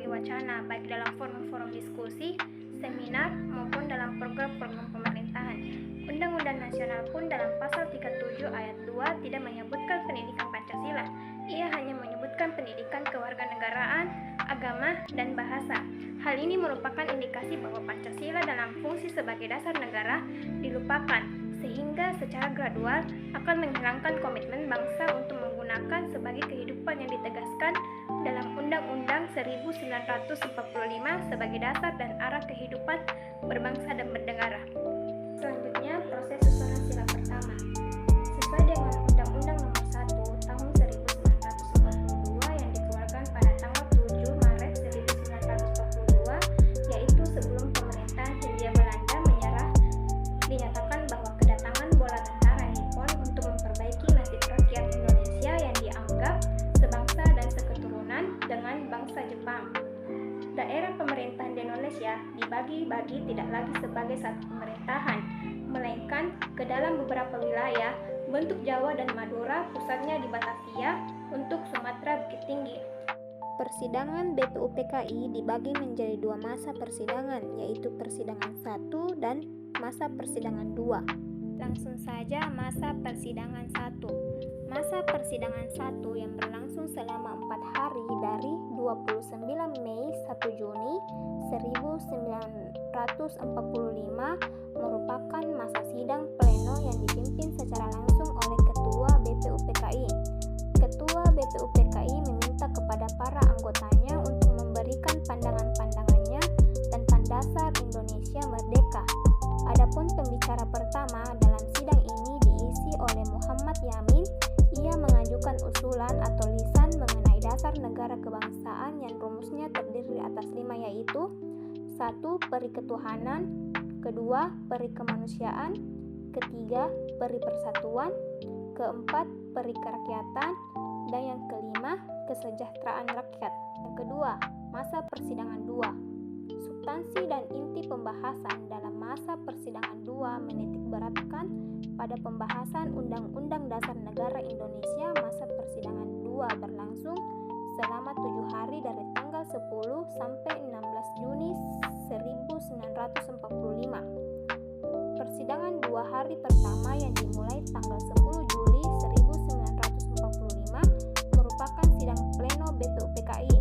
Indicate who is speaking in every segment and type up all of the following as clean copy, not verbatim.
Speaker 1: berbagai wacana, baik dalam forum-forum diskusi, seminar, maupun dalam program-program pemerintahan. Undang-Undang Nasional pun dalam pasal 37 ayat 2 tidak menyebutkan pendidikan Pancasila. Ia hanya menyebutkan pendidikan kewarganegaraan, agama, dan bahasa. Hal ini merupakan indikasi bahwa Pancasila dalam fungsi sebagai dasar negara dilupakan, sehingga secara gradual akan menghilangkan komitmen bangsa untuk menggunakan sebagai kehidupan yang ditegaskan dalam Undang-Undang 1945 sebagai dasar dan arah kehidupan berbangsa dan bernegara. Selanjutnya, proses susunan sila pertama. Sesuai dengan Undang-Undang Nomor 1 Tahun 1942 yang dikeluarkan pada tanggal 7 Maret 1942, yaitu sebelum pemerintahan Hindia Belanda menyerah, dinyatakan bahwa kedatangan bola tentara Nippon untuk memperbaiki nasib rakyat Indonesia yang dianggap sebangsa dan seketurunan dengan bangsa Jepang. Daerah pemerintahan di Indonesia dibagi-bagi tidak lagi sebagai satu pemerintahan, melainkan ke dalam beberapa wilayah. Bentuk Jawa dan Madura pusatnya di Batavia untuk Sumatera Bukit Tinggi. Persidangan BPUPKI dibagi menjadi dua masa persidangan, yaitu persidangan 1 dan masa persidangan 2. Langsung saja masa persidangan 1. Masa persidangan 1 yang berlangsung selama 4 hari dari 29 Mei 1 Juni 1945 merupakan masa sidang pleno yang dipimpin secara langsung oleh Ketua BPUPKI. Ketua BPUPKI meminta kepada para anggotanya untuk memberikan pandangan-pandangannya tentang dasar Indonesia merdeka. Adapun pembicara pertama dalam sidang ini diisi oleh Muhammad Yamin. Ia mengajukan usulan atau lisan mengenai dasar negara kebangsaan yang rumusnya terdiri atas 5, yaitu 1. Peri ketuhanan, 2. Peri kemanusiaan, 3. Peri persatuan, 4. Peri kerakyatan, dan yang kelima, kesejahteraan rakyat. Yang kedua, masa persidangan 2. Substansi dan inti pembahasan dalam masa persidangan 2 menitikberatkan pada pembahasan Undang-Undang Dasar Negara Indonesia. Masa persidangan 2 berlangsung selama 7 hari dari tanggal 10 sampai 16 Juni 1945. Persidangan 2 hari pertama yang dimulai tanggal 10 Juli 1945 merupakan sidang pleno BPUPKI.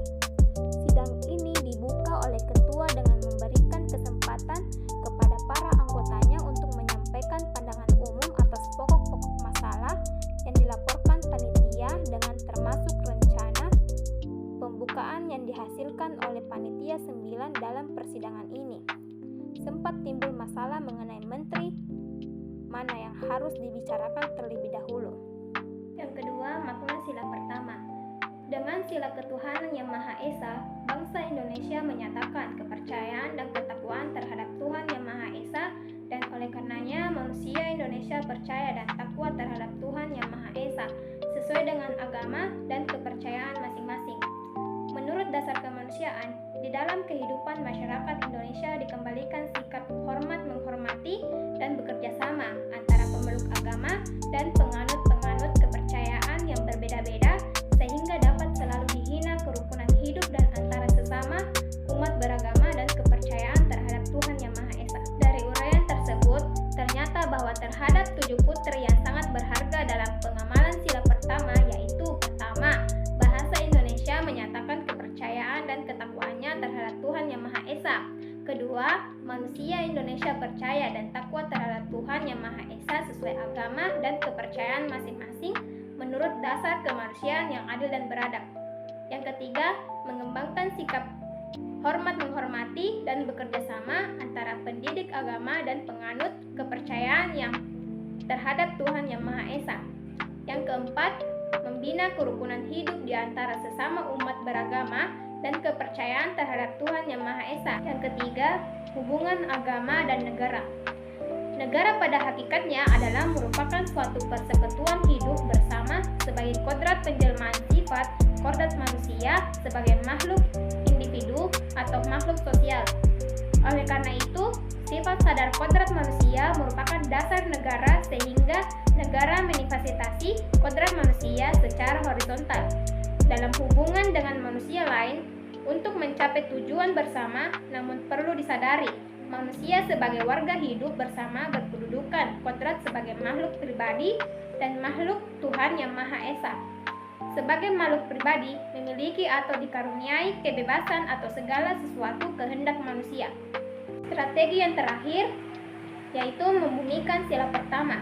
Speaker 1: Sidang ini dibuka oleh ketua dengan memberikan kesempatan kepada para anggotanya untuk menyampaikan pandangan umum atas pokok-pokok masalah yang dilaporkan panitia, dengan termasuk rencana pembukaan yang dihasilkan oleh panitia 9 dalam persidangan ini. Sempat timbul masalah mengenai menteri mana yang harus dibicarakan terlebih dahulu. Yang kedua, makna sila pertama. Dengan sila ketuhanan yang Maha Esa, bangsa Indonesia menyatakan kepercayaan dan ketakwaan terhadap Tuhan yang Maha Esa, dan oleh karenanya manusia Indonesia percaya dan takwa terhadap Tuhan yang Maha Esa sesuai dengan agama dan kepercayaan masing-masing. Menurut dasar kemanusiaan, di dalam kehidupan masyarakat Indonesia dikembalikan sikap hormat menghormati dan bekerja sama antara pemeluk agama dan penganut-penganut kepercayaan yang berbeda-beda, sehingga dapat selalu dihina kerukunan hidup dan antara sesama umat beragama dan kepercayaan terhadap Tuhan yang Maha Esa. Dari uraian tersebut, ternyata bahwa terhadap 7 putri yang sangat berharga dalam pengamalan sila pertama, yaitu pertama, bahasa Indonesia menyatakan kepercayaan dan ketakwaannya terhadap Tuhan yang Maha Esa. Kedua, manusia Indonesia percaya dan takwa terhadap Tuhan yang Maha Esa sesuai agama dan kepercayaan masing-masing menurut dasar kemanusiaan yang adil dan beradab. Yang ketiga, mengembangkan sikap hormat menghormati dan bekerja sama antara pendidik agama dan penganut kepercayaan yang terhadap Tuhan yang Maha Esa. Yang keempat, membina kerukunan hidup di antara sesama umat beragama dan kepercayaan terhadap Tuhan yang Maha Esa. Yang ketiga, hubungan agama dan negara. Negara pada hakikatnya adalah merupakan suatu persekutuan hidup bersama sebagai kodrat penjelmaan sifat kodrat manusia sebagai makhluk individu atau makhluk sosial. Oleh karena itu, sifat sadar kodrat manusia merupakan dasar negara, sehingga negara manifestasi kodrat manusia secara horizontal. Dalam hubungan dengan manusia lain, untuk mencapai tujuan bersama. Namun perlu disadari, manusia sebagai warga hidup bersama berkedudukan kodrat sebagai makhluk pribadi dan makhluk Tuhan Yang Maha Esa. Sebagai makhluk pribadi, memiliki atau dikaruniai kebebasan atau segala sesuatu kehendak manusia. Strategi yang terakhir yaitu membumikan sila pertama.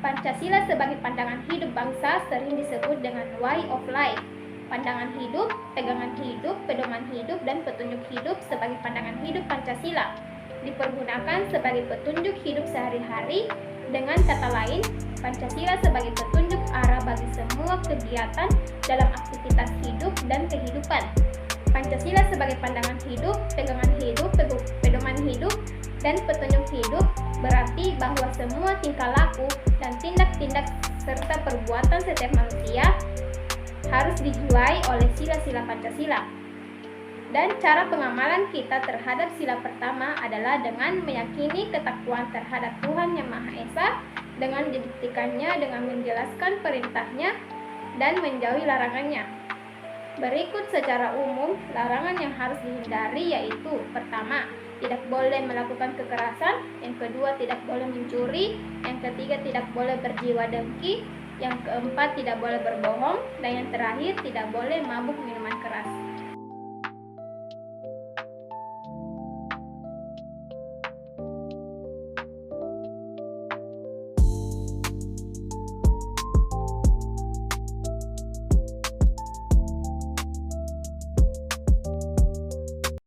Speaker 1: Pancasila sebagai pandangan hidup bangsa sering disebut dengan way of life. Pandangan hidup, pegangan hidup, pedoman hidup, dan petunjuk hidup sebagai pandangan hidup Pancasila dipergunakan sebagai petunjuk hidup sehari-hari. Dengan kata lain, Pancasila sebagai petunjuk arah bagi semua kegiatan dalam aktivitas hidup dan kehidupan. Pancasila sebagai pandangan hidup, pegangan hidup, pedoman hidup, dan petunjuk hidup berarti bahwa semua tingkah laku dan tindak-tindak serta perbuatan setiap manusia harus dijiwai oleh sila-sila Pancasila. Dan cara pengamalan kita terhadap sila pertama adalah dengan meyakini ketakwaan terhadap Tuhan Yang Maha Esa, dengan dibuktikannya dengan menjelaskan perintahnya dan menjauhi larangannya. Berikut secara umum larangan yang harus dihindari yaitu: pertama, tidak boleh melakukan kekerasan; yang kedua, tidak boleh mencuri; yang ketiga, tidak boleh berjiwa dengki; yang keempat, tidak boleh berbohong; dan yang terakhir, tidak boleh mabuk minuman keras.